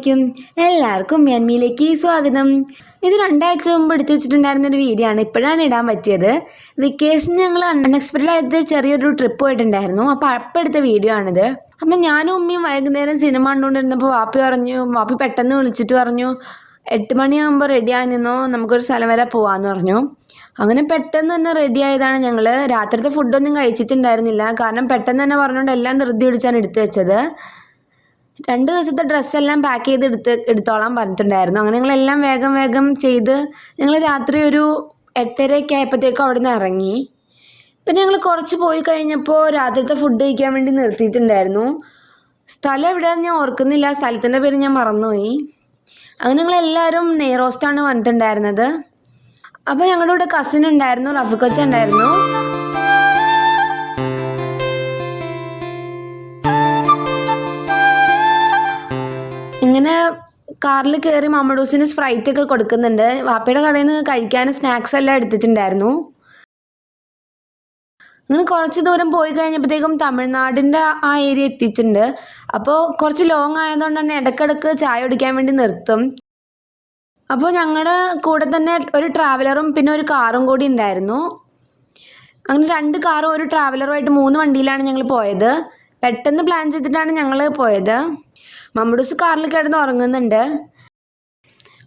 അലൈക്കും. എല്ലാവർക്കും മ്യാൻമിയിലേക്ക് സ്വാഗതം. ഇത് 2 ആഴ്ച മുമ്പ് എടുത്തു വെച്ചിട്ടുണ്ടായിരുന്നൊരു വീഡിയോ ആണ്. ഇപ്പോഴാണ് ഇടാൻ പറ്റിയത്. വെക്കേഷൻ ഞങ്ങൾ അൺഎക്സ്പെക്റ്റഡ് ആയിട്ട് ചെറിയൊരു ട്രിപ്പ് പോയിട്ടുണ്ടായിരുന്നു. അപ്പോൾ എടുത്ത വീഡിയോ ആണിത്. അപ്പം ഞാനും ഉമ്മയും വൈകുന്നേരം സിനിമ കണ്ടുകൊണ്ടിരുന്നപ്പോൾ വാപ്പി പെട്ടെന്ന് വിളിച്ചിട്ട് പറഞ്ഞു 8 മണിയാകുമ്പോൾ റെഡിയായി നിന്നോ, നമുക്കൊരു സ്ഥലം വരെ പോകാമെന്ന് പറഞ്ഞു. അങ്ങനെ പെട്ടെന്ന് തന്നെ റെഡി ആയതാണ് ഞങ്ങൾ. രാത്രിത്തെ ഫുഡൊന്നും കഴിച്ചിട്ടുണ്ടായിരുന്നില്ല. കാരണം പെട്ടെന്ന് തന്നെ പറഞ്ഞുകൊണ്ട് എല്ലാം ധൃതി പിടിച്ചാണ് എടുത്തു വെച്ചത്. 2 ദിവസത്തെ ഡ്രസ്സെല്ലാം പാക്ക് ചെയ്ത് എടുത്തോളാൻ പറഞ്ഞിട്ടുണ്ടായിരുന്നു. അങ്ങനെ ഞങ്ങളെല്ലാം വേഗം ചെയ്ത് ഞങ്ങൾ രാത്രി ഒരു 8:30 ആയപ്പോഴത്തേക്കും അവിടെ നിന്ന് ഇറങ്ങി. പിന്നെ ഞങ്ങൾ കുറച്ച് പോയി കഴിഞ്ഞപ്പോൾ രാത്രിത്തെ ഫുഡ് കഴിക്കാൻ വേണ്ടി നിർത്തിയിട്ടുണ്ടായിരുന്നു. സ്ഥലം എവിടെയാണെന്ന് ഞാൻ ഓർക്കുന്നില്ല, സ്ഥലത്തിൻ്റെ പേര് ഞാൻ മറന്നുപോയി. അങ്ങനെ ഞങ്ങളെല്ലാവരും നെയ്റോസ്റ്റാണ് വന്നിട്ടുണ്ടായിരുന്നത്. അപ്പോൾ ഞങ്ങളുടെ കൂടെ കസിൻ ഉണ്ടായിരുന്നു, റഫിക്കൊച്ച ഉണ്ടായിരുന്നു. ഇങ്ങനെ കാറിൽ കയറി മമ്മഡൂസിന് സ്പ്രൈറ്റ് ഒക്കെ കൊടുക്കുന്നുണ്ട്. വാപ്പയുടെ കടയിൽ നിന്ന് കഴിക്കാൻ സ്നാക്സ് എല്ലാം എടുത്തിട്ടുണ്ടായിരുന്നു. അങ്ങനെ കുറച്ച് ദൂരം പോയി കഴിഞ്ഞപ്പോഴത്തേക്കും തമിഴ്നാടിൻ്റെ ആ ഏരിയ എത്തിയിട്ടുണ്ട്. അപ്പോൾ കുറച്ച് ലോങ് ആയതുകൊണ്ട് തന്നെ ഇടയ്ക്കിടയ്ക്ക് ചായ കുടിക്കാൻ വേണ്ടി നിർത്തും. അപ്പോൾ ഞങ്ങളുടെ കൂടെ തന്നെ ഒരു ട്രാവലറും പിന്നെ ഒരു കാറും കൂടി ഉണ്ടായിരുന്നു. അങ്ങനെ 2 കാറും ഒരു ട്രാവലറുമായിട്ട് 3 വണ്ടിയിലാണ് ഞങ്ങൾ പോയത്. പെട്ടെന്ന് പ്ലാൻ ചെയ്തിട്ടാണ് ഞങ്ങൾ പോയത്. മമ്മൂസ് കാറിൽ കിടന്ന് ഉറങ്ങുന്നുണ്ട്.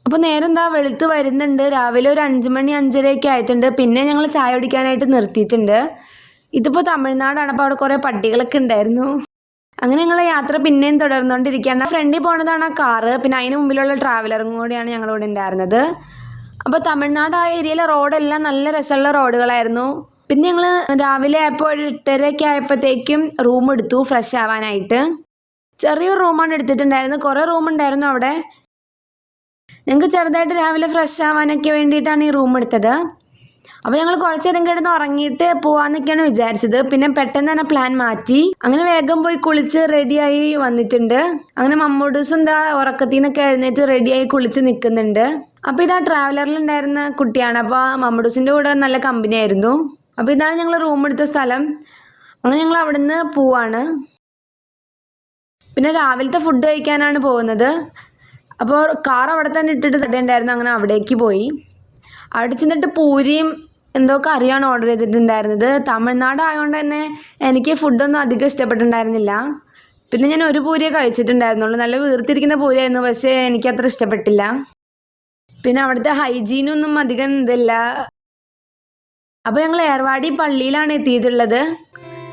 അപ്പോൾ നേരം എന്താ വെളുത്ത് വരുന്നുണ്ട്. രാവിലെ ഒരു 5 മണി 5:30 ആയിട്ടുണ്ട്. പിന്നെ ഞങ്ങൾ ചായ കുടിക്കാനായിട്ട് നിർത്തിയിട്ടുണ്ട്. ഇതിപ്പോൾ തമിഴ്നാടാണ്, അപ്പോൾ അവിടെ കുറേ പട്ടികളൊക്കെ ഉണ്ടായിരുന്നു. അങ്ങനെ ഞങ്ങൾ യാത്ര പിന്നെയും തുടർന്നുകൊണ്ടിരിക്കുകയാണ്. ഫ്രണ്ടിൽ പോണതാണ് ആ കാറ്, പിന്നെ അതിന് മുമ്പിലുള്ള ട്രാവലറും കൂടിയാണ് ഞങ്ങളിവിടെ ഉണ്ടായിരുന്നത്. അപ്പോൾ തമിഴ്നാട് ആ ഏരിയയിലെ റോഡെല്ലാം നല്ല രസമുള്ള റോഡുകളായിരുന്നു. പിന്നെ ഞങ്ങൾ രാവിലെ ആയപ്പോൾ ഒരു 8:30 ആയപ്പോഴത്തേക്കും റൂം എടുത്തു ഫ്രഷ് ആവാനായിട്ട്. ചെറിയൊരു റൂമാണ് എടുത്തിട്ടുണ്ടായിരുന്നത്. കുറേ റൂമുണ്ടായിരുന്നു അവിടെ. ഞങ്ങൾക്ക് ചെറുതായിട്ട് രാവിലെ ഫ്രഷ് ആവാനൊക്കെ വേണ്ടിയിട്ടാണ് ഈ റൂം എടുത്തത്. അപ്പോൾ ഞങ്ങൾ കുറച്ച് നേരം കിടന്ന് ഉറങ്ങിയിട്ട് പോകാമെന്നൊക്കെയാണ് വിചാരിച്ചത്. പിന്നെ പെട്ടെന്ന് തന്നെ പ്ലാൻ മാറ്റി. അങ്ങനെ വേഗം പോയി കുളിച്ച് റെഡിയായി വന്നിട്ടുണ്ട്. അങ്ങനെ മമ്മൂഡൂസും എന്താ ഉറക്കത്തിൽ നിന്നൊക്കെ എഴുന്നേറ്റ് റെഡിയായി കുളിച്ച് നിൽക്കുന്നുണ്ട്. അപ്പോൾ ഇതാ ട്രാവലറിലുണ്ടായിരുന്ന കുട്ടിയാണ്. അപ്പോൾ മമ്മൂഡൂസിൻ്റെ കൂടെ നല്ല കമ്പനി ആയിരുന്നു. അപ്പോൾ ഇതാണ് ഞങ്ങൾ റൂം എടുത്ത സ്ഥലം. അങ്ങനെ ഞങ്ങൾ അവിടെ നിന്ന് പോവാണ്. പിന്നെ രാവിലത്തെ ഫുഡ് കഴിക്കാനാണ് പോകുന്നത്. അപ്പോൾ കാർ അവിടെ തന്നെ ഇട്ടിട്ട് തടയുണ്ടായിരുന്നു. അങ്ങനെ അവിടേക്ക് പോയി. അവിടെ ചെന്നിട്ട് പൂരിയും എന്തോ കറിയാണ് ഓർഡർ ചെയ്തിട്ടുണ്ടായിരുന്നത്. തമിഴ്നാട് ആയതുകൊണ്ട് തന്നെ എനിക്ക് ഫുഡൊന്നും അധികം ഇഷ്ടപ്പെട്ടിട്ടുണ്ടായിരുന്നില്ല. പിന്നെ ഞാൻ ഒരു പൂരിയെ കഴിച്ചിട്ടുണ്ടായിരുന്നുള്ളൂ. നല്ല വീർത്തിരിക്കുന്ന പൂരിയായിരുന്നു, പക്ഷേ എനിക്കത്ര ഇഷ്ടപ്പെട്ടില്ല. പിന്നെ അവിടുത്തെ ഹൈജീനൊന്നും അധികം ഇതില്ല. അപ്പോൾ ഞങ്ങൾ ഏർവാടി പള്ളിയിലാണ് എത്തിയിട്ടുള്ളത്.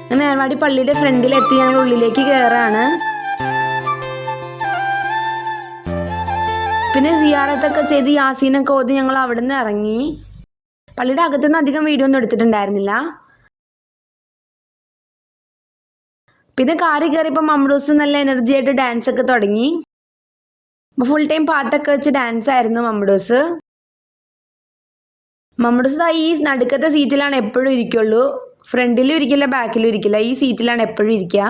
അങ്ങനെ ഏർവാടി പള്ളിയുടെ ഫ്രണ്ടിലെത്തി ഞങ്ങൾ ഉള്ളിലേക്ക് കയറാണ്. പിന്നെ സിയാറത്തൊക്കെ ചെയ്ത് യാസീനൊക്കെ ഓതി ഞങ്ങൾ അവിടെ നിന്ന് ഇറങ്ങി. പള്ളിയുടെ അകത്തുനിന്ന് അധികം വീഡിയോ ഒന്നും എടുത്തിട്ടുണ്ടായിരുന്നില്ല. പിന്നെ കാറി കയറിയപ്പോൾ മമ്മൂസ് നല്ല എനർജി ആയിട്ട് ഡാൻസ് ഒക്കെ തുടങ്ങി. അപ്പോൾ ഫുൾ ടൈം പാട്ടൊക്കെ വെച്ച് ഡാൻസ് ആയിരുന്നു മമ്മൂസ്. ഈ നടുക്കത്തെ സീറ്റിലാണ് എപ്പോഴും ഇരിക്കുള്ളൂ. ഫ്രണ്ടിലും ഇരിക്കില്ല, ബാക്കിലും ഇരിക്കില്ല. ഈ സീറ്റിലാണ് എപ്പോഴും ഇരിക്കുക.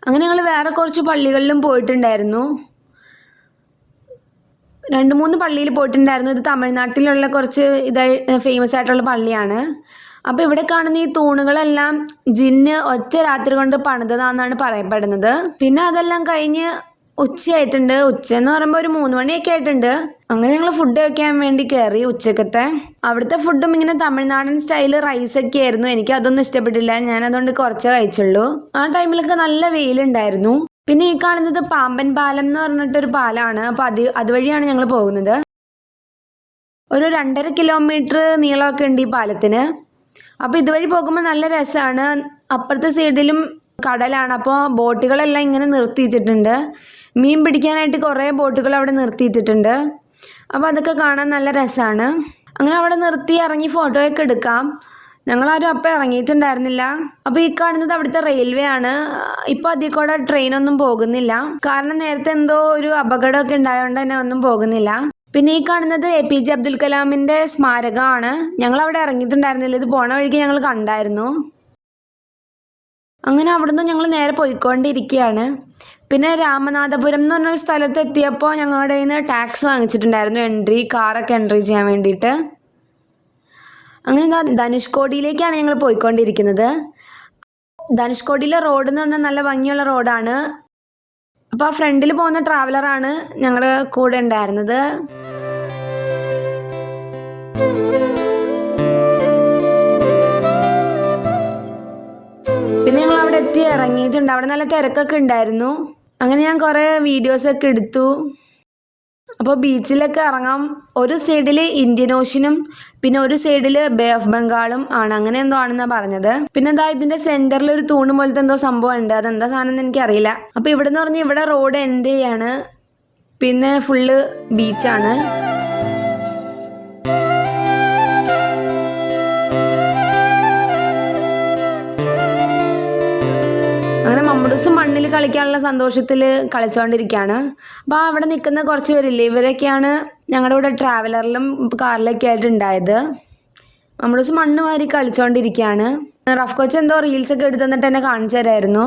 അങ്ങനെ ഞങ്ങൾ വേറെ കുറച്ച് പള്ളികളിലും പോയിട്ടുണ്ടായിരുന്നു. 2-3 പള്ളിയിൽ പോയിട്ടുണ്ടായിരുന്നു. ഇത് തമിഴ്നാട്ടിലുള്ള കുറച്ച് ഫേമസ് ആയിട്ടുള്ള പള്ളിയാണ്. അപ്പോൾ ഇവിടെ കാണുന്ന ഈ തൂണുകളെല്ലാം ജിന്ന് ഒറ്റ രാത്രി കൊണ്ട് പണിതതാണെന്നാണ് പറയപ്പെടുന്നത്. പിന്നെ അതെല്ലാം കഴിഞ്ഞ് ഉച്ചയായിട്ടുണ്ട്. ഉച്ചയെന്ന് പറയുമ്പോൾ ഒരു 3 മണിയൊക്കെ ആയിട്ടുണ്ട്. അങ്ങനെ ഞങ്ങൾ ഫുഡ് കഴിക്കാൻ വേണ്ടി കയറി. ഉച്ചക്കത്തെ അവിടുത്തെ ഫുഡും ഇങ്ങനെ തമിഴ്നാടൻ സ്റ്റൈല് റൈസൊക്കെ ആയിരുന്നു. എനിക്ക് അതൊന്നും ഇഷ്ടപ്പെട്ടില്ല. ഞാൻ അതുകൊണ്ട് കുറച്ചേ കഴിച്ചുള്ളൂ. ആ ടൈമിലൊക്കെ നല്ല വെയിലുണ്ടായിരുന്നു. പിന്നെ ഈ കാണുന്നത് പാമ്പൻ പാലം എന്ന് പറഞ്ഞിട്ടൊരു പാലമാണ്. അപ്പോൾ അതുവഴിയാണ് ഞങ്ങൾ പോകുന്നത്. ഒരു 2.5 കിലോമീറ്റർ നീളമൊക്കെ ഉണ്ട് ഈ പാലത്തിന്. അപ്പോൾ ഇതുവഴി പോകുമ്പോൾ നല്ല രസമാണ്. അപ്പുറത്തെ സൈഡിലും കടലാണ്. അപ്പോൾ ബോട്ടുകളെല്ലാം ഇങ്ങനെ നിർത്തിയിട്ടിട്ടുണ്ട്. മീൻ പിടിക്കാനായിട്ട് കുറേ ബോട്ടുകൾ അവിടെ നിർത്തിയിട്ടിട്ടുണ്ട്. അപ്പോൾ അതൊക്കെ കാണാൻ നല്ല രസമാണ്. അങ്ങനെ അവിടെ നിർത്തി ഇറങ്ങി ഫോട്ടോയൊക്കെ എടുക്കാം. ഞങ്ങളാരും അപ്പം ഇറങ്ങിയിട്ടുണ്ടായിരുന്നില്ല. അപ്പോൾ ഈ കാണുന്നത് അവിടുത്തെ റെയിൽവേ ആണ്. ഇപ്പോൾ അതിൽ കൂടെ ട്രെയിനൊന്നും പോകുന്നില്ല. കാരണം നേരത്തെ എന്തോ ഒരു അപകടമൊക്കെ ഉണ്ടായതുകൊണ്ട് തന്നെ ഒന്നും പോകുന്നില്ല. പിന്നെ ഈ കാണുന്നത് APJ അബ്ദുൽ കലാമിൻ്റെ സ്മാരകമാണ്. ഞങ്ങൾ അവിടെ ഇറങ്ങിയിട്ടുണ്ടായിരുന്നില്ല. ഇത് പോണ വഴിക്ക് ഞങ്ങൾ കണ്ടായിരുന്നു. അങ്ങനെ അവിടുന്ന് ഞങ്ങൾ നേരെ പോയിക്കൊണ്ടിരിക്കുകയാണ്. പിന്നെ രാമനാഥപുരം എന്ന് പറഞ്ഞൊരു സ്ഥലത്ത് എത്തിയപ്പോൾ ഞങ്ങളുടെ കയ്യിൽ നിന്ന് ടാക്സ് വാങ്ങിച്ചിട്ടുണ്ടായിരുന്നു, കാറൊക്കെ എൻട്രി ചെയ്യാൻ വേണ്ടിയിട്ട്. അങ്ങനെ ധനുഷ്കോടിയിലേക്കാണ് ഞങ്ങൾ പോയിക്കൊണ്ടിരിക്കുന്നത്. ധനുഷ്കോടിയിലെ റോഡ് എന്ന് പറഞ്ഞാൽ നല്ല ഭംഗിയുള്ള റോഡാണ്. അപ്പോൾ ആ ഫ്രണ്ടിൽ പോകുന്ന ട്രാവലറാണ് ഞങ്ങളുടെ കൂടെ ഉണ്ടായിരുന്നത്. പിന്നെ ഞങ്ങൾ അവിടെ എത്തി ഇറങ്ങിയിട്ടുണ്ട്. അവിടെ നല്ല തിരക്കൊക്കെ ഉണ്ടായിരുന്നു. അങ്ങനെ ഞാൻ കുറേ വീഡിയോസൊക്കെ എടുത്തു. അപ്പോൾ ബീച്ചിലൊക്കെ ഇറങ്ങാം. ഒരു സൈഡിൽ ഇന്ത്യൻ ഓഷ്യനും പിന്നെ ഒരു സൈഡിൽ ബേ ഓഫ് ബംഗാളും ആണ്. അങ്ങനെ എന്തോ ആണെന്നാണ് പറഞ്ഞത്. പിന്നെ എന്താ ഇതിൻ്റെ സെൻറ്ററിൽ ഒരു തൂണ് പോലത്തെ എന്തോ സംഭവം ഉണ്ട്. അതെന്താ സാധനം എന്ന് എനിക്കറിയില്ല. അപ്പോൾ ഇവിടെ നിന്ന് പറഞ്ഞാൽ ഇവിടെ റോഡ് എൻഡ് ചെയ്യാണ്. പിന്നെ ഫുള്ള് ബീച്ചാണ്. അങ്ങനെ മമ്മൂസ് മണ്ണിൽ കളിക്കാനുള്ള സന്തോഷത്തിൽ കളിച്ചുകൊണ്ടിരിക്കുകയാണ്. അപ്പോൾ അവിടെ നിൽക്കുന്ന കുറച്ച് പേരില്ലേ, ഇവരൊക്കെയാണ് ഞങ്ങളുടെ കൂടെ ട്രാവലറിലും കാറിലൊക്കെ ആയിട്ട് ഉണ്ടായത്. മമ്മൂസ് മണ്ണ് വാരി കളിച്ചുകൊണ്ടിരിക്കുകയാണ്. റഫ് കോച്ച് എന്തോ റീൽസൊക്കെ എടുത്തു തന്നിട്ട് എന്നെ കാണിച്ചു തരായിരുന്നു.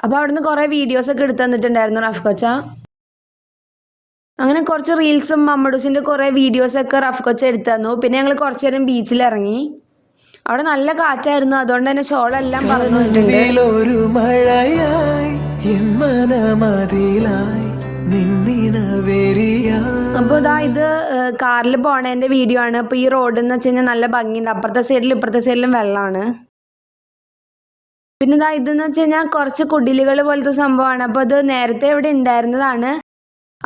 അപ്പോൾ അവിടുന്ന് കുറേ വീഡിയോസൊക്കെ എടുത്തു തന്നിട്ടുണ്ടായിരുന്നു റഫ് കോച്ച. അങ്ങനെ കുറച്ച് റീൽസും മമ്മൂസിൻ്റെ കുറേ വീഡിയോസൊക്കെ റഫ് കോച്ച് എടുത്തു തന്നു. പിന്നെ ഞങ്ങൾ കുറച്ച് നേരം ബീച്ചിലിറങ്ങി. അവിടെ നല്ല കാറ്റായിരുന്നു. അതുകൊണ്ട് തന്നെ ഷോളെല്ലാം പറഞ്ഞിട്ടുണ്ട്. അപ്പോൾ ഇതാ ഇത് കാറിൽ പോണതിൻ്റെ വീഡിയോ ആണ്. അപ്പോൾ ഈ റോഡ് എന്ന് വെച്ച് കഴിഞ്ഞാൽ നല്ല ഭംഗിയുണ്ട്. അപ്പുറത്തെ സൈഡിലും ഇപ്പുറത്തെ സൈഡിലും വെള്ളമാണ്. പിന്നെ ഇതാ ഇതെന്ന് വെച്ച് കഴിഞ്ഞാൽ കുറച്ച് കുടിലുകൾ പോലത്തെ സംഭവമാണ്. അപ്പോൾ ഇത് നേരത്തെ ഇവിടെ ഉണ്ടായിരുന്നതാണ്.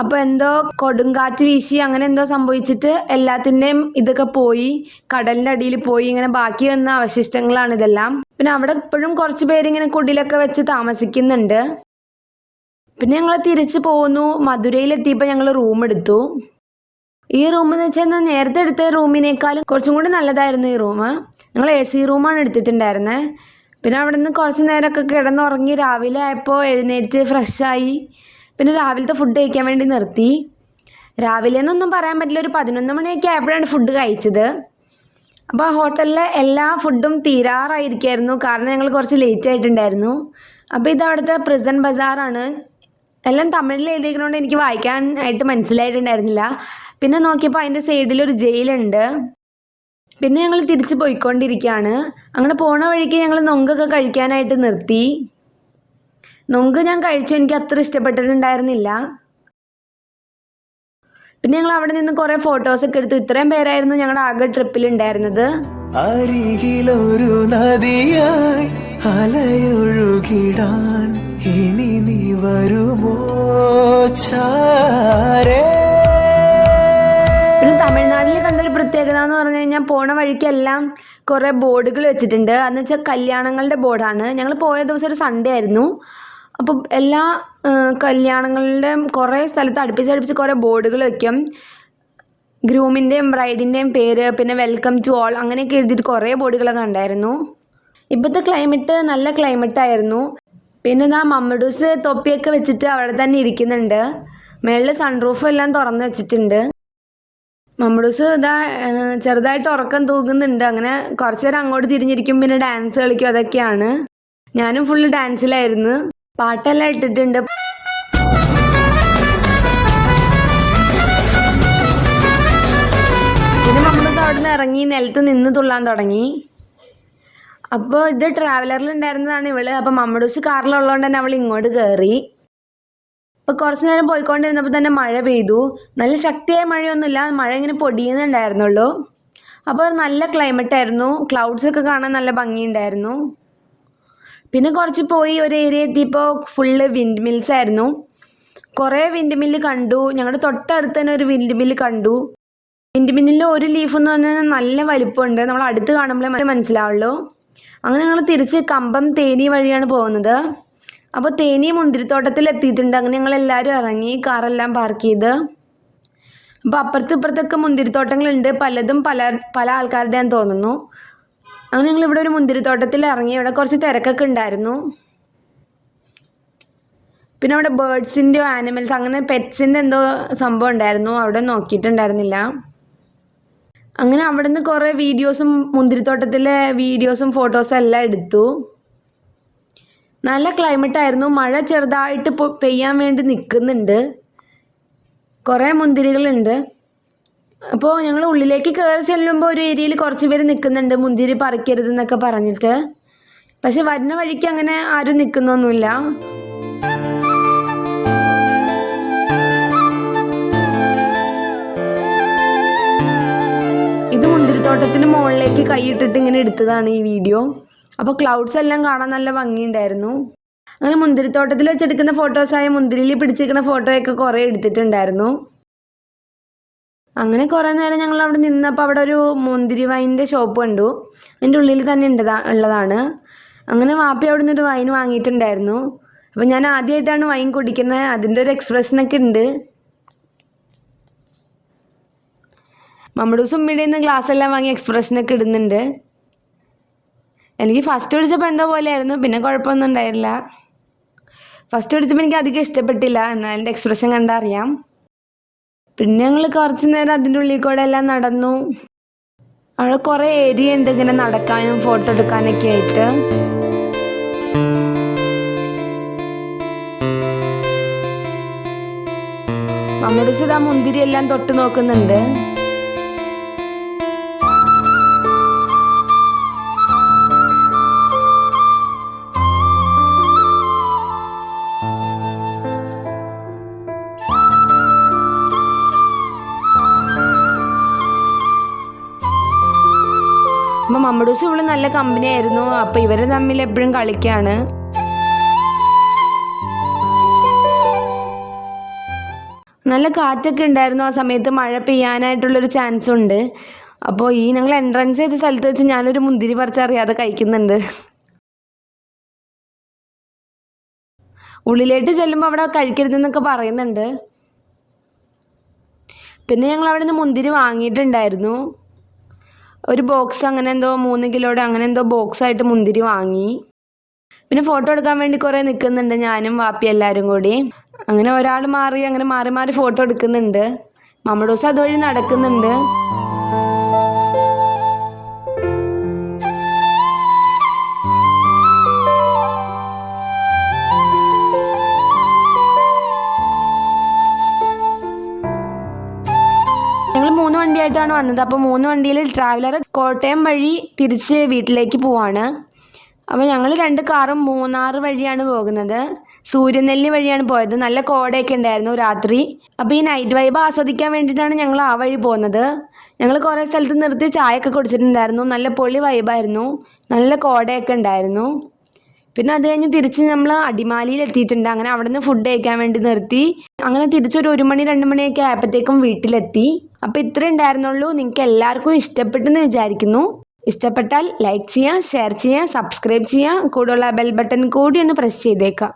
അപ്പോൾ എന്തോ കൊടുങ്കാറ്റ് വീശി അങ്ങനെ എന്തോ സംഭവിച്ചിട്ട് എല്ലാത്തിൻ്റെയും ഇതൊക്കെ പോയി, കടലിൻ്റെ അടിയിൽ പോയി. ഇങ്ങനെ ബാക്കി വന്ന അവശിഷ്ടങ്ങളാണ് ഇതെല്ലാം. പിന്നെ അവിടെ ഇപ്പോഴും കുറച്ച് പേരിങ്ങനെ കുടിലൊക്കെ വെച്ച് താമസിക്കുന്നുണ്ട്. പിന്നെ ഞങ്ങൾ തിരിച്ച് പോന്നു. മധുരയിലെത്തിയപ്പോൾ ഞങ്ങൾ റൂം എടുത്തു. ഈ റൂം എന്ന് വെച്ചാൽ നേരത്തെ എടുത്ത റൂമിനേക്കാളും കുറച്ചും കൂടി നല്ലതായിരുന്നു ഈ റൂം. ഞങ്ങൾ AC റൂമാണ് എടുത്തിട്ടുണ്ടായിരുന്നത്. പിന്നെ അവിടെ നിന്ന് കുറച്ച് നേരമൊക്കെ കിടന്നുറങ്ങി. രാവിലെ ആയപ്പോൾ എഴുന്നേറ്റ് ഫ്രഷായി. പിന്നെ രാവിലത്തെ ഫുഡ് കഴിക്കാൻ വേണ്ടി നിർത്തി. രാവിലെ എന്നൊന്നും പറയാൻ പറ്റില്ല, ഒരു 11 മണിയൊക്കെ ആയപ്പോഴാണ് ഫുഡ് കഴിച്ചത്. അപ്പോൾ ആ ഹോട്ടലിലെ എല്ലാ ഫുഡും തീരാറായിരിക്കുമായിരുന്നു. കാരണം ഞങ്ങൾ കുറച്ച് ലേറ്റ് ആയിട്ടുണ്ടായിരുന്നു. അപ്പോൾ ഇത് അവിടുത്തെ പ്രിസൺ ബസാറാണ്. എല്ലാം തമിഴിൽ എഴുതിയിരിക്കുന്നതുകൊണ്ട് എനിക്ക് വായിക്കാനായിട്ട് മനസ്സിലായിട്ടുണ്ടായിരുന്നില്ല. പിന്നെ നോക്കിയപ്പോൾ അതിൻ്റെ സൈഡിലൊരു ജയിലുണ്ട്. പിന്നെ ഞങ്ങൾ തിരിച്ച് പോയിക്കൊണ്ടിരിക്കുകയാണ്. അങ്ങനെ പോണ വഴിക്ക് ഞങ്ങൾ നൊങ്കൊക്കെ കഴിക്കാനായിട്ട് നിർത്തി. നൊങ്ക് ഞാൻ കഴിച്ചു. എനിക്ക് അത്ര ഇഷ്ടപ്പെട്ടിട്ടുണ്ടായിരുന്നില്ല. പിന്നെ ഞങ്ങൾ അവിടെ നിന്ന് കുറേ ഫോട്ടോസൊക്കെ എടുത്തു. ഇത്രയും പേരായിരുന്നു ഞങ്ങളുടെ ആകെ ട്രിപ്പിലുണ്ടായിരുന്നത്. അരികിലൊരു നദിയായി അലയൊഴുകിടാൻ ഇനി നീ വരുമോ ചാരേ. പിന്നെ തമിഴ്നാട്ടിൽ കണ്ടൊരു പ്രത്യേകത എന്ന് പറഞ്ഞു കഴിഞ്ഞാൽ പോണ വഴിക്കെല്ലാം കുറേ ബോർഡുകൾ വെച്ചിട്ടുണ്ട്. അതെന്ന് വെച്ചാൽ കല്യാണങ്ങളുടെ ബോർഡാണ്. ഞങ്ങൾ പോയ ദിവസം ഒരു സൺഡേ ആയിരുന്നു. അപ്പോൾ എല്ലാ കല്യാണങ്ങളുടെ കുറേ സ്ഥലത്ത് അടുപ്പിച്ച് കുറേ ബോർഡുകൾ വയ്ക്കും. ഗ്രൂമിൻ്റെയും ബ്രൈഡിൻ്റെയും പേര്, പിന്നെ വെൽക്കം ടു ഓൾ അങ്ങനെയൊക്കെ എഴുതിയിട്ട് കുറേ ബോർഡുകളൊക്കെ ഉണ്ടായിരുന്നു. ഇപ്പോഴത്തെ ക്ലൈമറ്റ് നല്ല ക്ലൈമറ്റായിരുന്നു. പിന്നെ ഇതാ മമ്മൂസ് തൊപ്പിയൊക്കെ വെച്ചിട്ട് അവിടെ തന്നെ ഇരിക്കുന്നുണ്ട്. മേളിൽ സൺറൂഫ് എല്ലാം തുറന്ന് വെച്ചിട്ടുണ്ട്. മമ്മൂസ് ഇതാ ചെറുതായിട്ട് ഉറക്കം തൂങ്ങുന്നുണ്ട്. അങ്ങനെ കുറച്ച് നേരം അങ്ങോട്ട് തിരിഞ്ഞിരിക്കും. പിന്നെ ഡാൻസ് കളിക്കും. അതൊക്കെയാണ്. ഞാനും ഫുള്ള് ഡാൻസിലായിരുന്നു. പാട്ടെല്ലാം ഇട്ടിട്ടുണ്ട്. പിന്നെ മമ്മൂസ് അവിടെ നിന്ന് ഇറങ്ങി നിലത്ത് നിന്ന് തുള്ളാൻ തുടങ്ങി. അപ്പോൾ ഇത് ട്രാവലറിൽ ഉണ്ടായിരുന്നതാണ് ഇവള്. അപ്പോൾ മമ്മൂസ് കാറിലുള്ളതുകൊണ്ട് തന്നെ അവൾ ഇങ്ങോട്ട് കയറി. അപ്പോൾ കുറച്ച് നേരം പോയിക്കൊണ്ടിരുന്നപ്പോൾ തന്നെ മഴ പെയ്തു. നല്ല ശക്തിയായ മഴയൊന്നുമില്ല, മഴ ഇങ്ങനെ പൊടിയുന്നുണ്ടായിരുന്നുള്ളൂ. അപ്പോൾ നല്ല ക്ലൈമറ്റായിരുന്നു. ക്ലൗഡ്സൊക്കെ കാണാൻ നല്ല ഭംഗിയുണ്ടായിരുന്നു. പിന്നെ കുറച്ച് പോയി ഒരു ഏരിയ എത്തിയപ്പോൾ ഫുള്ള് വിൻഡ് മിൽസ് ആയിരുന്നു. കുറേ വിൻഡ് മില്ല് കണ്ടു. ഞങ്ങളുടെ തൊട്ടടുത്ത് തന്നെ ഒരു വിൻഡ് മില്ല് കണ്ടു. വിൻഡ് മില്ലിൽ ഒരു ലീഫ് എന്ന് പറഞ്ഞാൽ നല്ല വലിപ്പമുണ്ട്. നമ്മൾ അടുത്ത് കാണുമ്പോഴേ മനസ്സിലാവുള്ളൂ. അങ്ങനെ ഞങ്ങൾ തിരിച്ച് കമ്പം തേനി വഴിയാണ് പോകുന്നത്. അപ്പോൾ തേനി മുന്തിരിത്തോട്ടത്തിൽ എത്തിയിട്ടുണ്ട്. അങ്ങനെ ഞങ്ങളെല്ലാവരും ഇറങ്ങി കാറെല്ലാം പാർക്ക് ചെയ്ത്. അപ്പോൾ അപ്പുറത്തും ഇപ്പുറത്തൊക്കെ മുന്തിരിത്തോട്ടങ്ങളുണ്ട്. പലതും പല ആൾക്കാരുടെയാന്ന് തോന്നുന്നു. അങ്ങനെ ഞങ്ങളിവിടെ ഒരു മുന്തിരിത്തോട്ടത്തിൽ ഇറങ്ങി. ഇവിടെ കുറച്ച് തിരക്കൊക്കെ ഉണ്ടായിരുന്നു. പിന്നെ അവിടെ ബേർഡ്സിൻ്റെയോ ആനിമൽസ് അങ്ങനെ പെറ്റ്സിൻ്റെ എന്തോ സംഭവം ഉണ്ടായിരുന്നു. അവിടെ നോക്കിയിട്ടുണ്ടായിരുന്നില്ല. അങ്ങനെ അവിടെ നിന്ന് കുറേ വീഡിയോസും മുന്തിരിത്തോട്ടത്തിലെ വീഡിയോസും ഫോട്ടോസും എല്ലാം എടുത്തു. നല്ല ക്ലൈമറ്റായിരുന്നു. മഴ ചെറുതായിട്ട് പെയ്യാൻ വേണ്ടി നിൽക്കുന്നുണ്ട്. കുറേ മുന്തിരികളുണ്ട്. അപ്പോൾ ഞങ്ങൾ ഉള്ളിലേക്ക് കയറി ചെല്ലുമ്പോൾ ഒരു ഏരിയയിൽ കുറച്ച് പേര് നിൽക്കുന്നുണ്ട്, മുന്തിരി പറിക്കരുതെന്നൊക്കെ പറഞ്ഞിട്ട്. പക്ഷെ വരുന്ന വഴിക്ക് അങ്ങനെ ആരും നിൽക്കുന്നൊന്നുമില്ല. മുന്തിരിത്തോട്ടത്തിന് മുകളിലേക്ക് കൈയിട്ടിട്ട് ഇങ്ങനെ എടുത്തതാണ് ഈ വീഡിയോ. അപ്പോൾ ക്ലൗഡ്സ് എല്ലാം കാണാൻ നല്ല ഭംഗിയുണ്ടായിരുന്നു. അങ്ങനെ മുന്തിരിത്തോട്ടത്തിൽ വെച്ചെടുക്കുന്ന ഫോട്ടോസായ മുന്തിരിയിൽ പിടിച്ചിരിക്കുന്ന ഫോട്ടോയൊക്കെ കുറേ എടുത്തിട്ടുണ്ടായിരുന്നു. അങ്ങനെ കുറേ നേരം ഞങ്ങൾ അവിടെ നിന്നപ്പോൾ അവിടെ ഒരു മുന്തിരി വൈനിൻ്റെ ഷോപ്പ് കണ്ടു. അതിൻ്റെ ഉള്ളിൽ തന്നെ ഉള്ളതാണ്. അങ്ങനെ വാപ്പി അവിടെ നിന്നൊരു വൈൻ വാങ്ങിയിട്ടുണ്ടായിരുന്നു. അപ്പോൾ ഞാൻ ആദ്യമായിട്ടാണ് വൈൻ കുടിക്കുന്നത്. അതിൻ്റെ ഒരു എക്സ്പ്രഷനൊക്കെ ഉണ്ട്. മമ്മൂസും ഉമ്മയുടെ നിന്ന് ഗ്ലാസ് എല്ലാം വാങ്ങി എക്സ്പ്രഷനൊക്കെ ഇടുന്നുണ്ട്. എനിക്ക് ഫസ്റ്റ് പിടിച്ചപ്പോൾ എന്തോ പോലെയായിരുന്നു, പിന്നെ കുഴപ്പമൊന്നും ഉണ്ടായില്ല. ഫസ്റ്റ് പിടിച്ചപ്പോൾ എനിക്ക് അധികം ഇഷ്ടപ്പെട്ടില്ല, എന്നാൽ എൻ്റെ എക്സ്പ്രഷൻ കണ്ടാൽ അറിയാം. പിന്നെ ഞങ്ങൾ കുറച്ച് നേരം അതിൻ്റെ ഉള്ളിൽ കൂടെ എല്ലാം നടന്നു. അവിടെ കുറേ ഏരിയ ഉണ്ട് ഇങ്ങനെ നടക്കാനും ഫോട്ടോ എടുക്കാനൊക്കെ ആയിട്ട്. മമ്മൂസ് ആ മുന്തിരി എല്ലാം തൊട്ട് നോക്കുന്നുണ്ട്. അപ്പം മമ്മൂസ് ഇവള് നല്ല കമ്പനി ആയിരുന്നു. അപ്പം ഇവർ തമ്മിൽ എപ്പോഴും കളിക്കാണ്. നല്ല കാറ്റൊക്കെ ഉണ്ടായിരുന്നു. ആ സമയത്ത് മഴ പെയ്യാനായിട്ടുള്ളൊരു ചാൻസ് ഉണ്ട്. അപ്പോൾ ഈ ഞങ്ങൾ എൻട്രൻസ് ചെയ്ത സ്ഥലത്ത് വെച്ച് ഞാനൊരു മുന്തിരി പറിച്ചറിയാതെ കഴിക്കുന്നുണ്ട്. ഉള്ളിലേക്ക് ചെല്ലുമ്പോൾ അവിടെ കഴിക്കരുതെന്നൊക്കെ പറയുന്നുണ്ട്. പിന്നെ ഞങ്ങൾ അവിടെ നിന്ന് മുന്തിരി വാങ്ങിയിട്ടുണ്ടായിരുന്നു. ഒരു ബോക്സ് അങ്ങനെ എന്തോ 3 കിലോയുടെ അങ്ങനെ എന്തോ ബോക്സായിട്ട് മുന്തിരി വാങ്ങി. പിന്നെ ഫോട്ടോ എടുക്കാൻ വേണ്ടി കുറേ നിൽക്കുന്നുണ്ട് ഞാനും വാപ്പി എല്ലാവരും കൂടി. അങ്ങനെ ഒരാൾ മാറി അങ്ങനെ മാറി മാറി ഫോട്ടോ എടുക്കുന്നുണ്ട്. മമ്മൂസ് അതുവഴി നടക്കുന്നുണ്ട്. ഞങ്ങൾ 3 വണ്ടിയായിട്ടാണ് വന്നത്. അപ്പോൾ 3 വണ്ടിയിൽ ട്രാവലർ കോട്ടയം വഴി തിരിച്ച് വീട്ടിലേക്ക് പോവാണ്. അപ്പോൾ ഞങ്ങൾ 2 കാറും മൂന്നാർ വഴിയാണ് പോകുന്നത്. സൂര്യനെല്ലി വഴിയാണ് പോയത്. നല്ല കോടയൊക്കെ ഉണ്ടായിരുന്നു രാത്രി. അപ്പോൾ ഈ നൈറ്റ് വൈബ് ആസ്വദിക്കാൻ വേണ്ടിയിട്ടാണ് ഞങ്ങൾ ആ വഴി പോകുന്നത്. ഞങ്ങൾ കുറേ സ്ഥലത്ത് നിർത്തി ചായയൊക്കെ കുടിച്ചിട്ടുണ്ടായിരുന്നു. നല്ല പൊളി വൈബായിരുന്നു. നല്ല കോടയൊക്കെ ഉണ്ടായിരുന്നു. പിന്നെ അത് കഴിഞ്ഞ് തിരിച്ച് നമ്മൾ അടിമാലിയിൽ എത്തിയിട്ടുണ്ട്. അങ്ങനെ അവിടെ നിന്ന് ഫുഡ് കഴിക്കാൻ വേണ്ടി നിർത്തി. അങ്ങനെ തിരിച്ചൊരു 1 മണി 2 മണിയൊക്കെ ആയപ്പോഴത്തേക്കും വീട്ടിലെത്തി. അപ്പോൾ ഇത്രേ ഉണ്ടായിരുന്നുള്ളൂ. നിങ്ങൾക്ക് എല്ലാവർക്കും ഇഷ്ടപ്പെട്ടെന്ന് വിചാരിക്കുന്നു. ഇഷ്ടപ്പെട്ടാൽ ലൈക്ക് ചെയ്യുക, ഷെയർ ചെയ്യുക, സബ്സ്ക്രൈബ് ചെയ്യുക. കൂടെയുള്ള ബെൽ ബട്ടൺ കൂടി ഒന്ന് പ്രസ് ചെയ്തേക്കാം.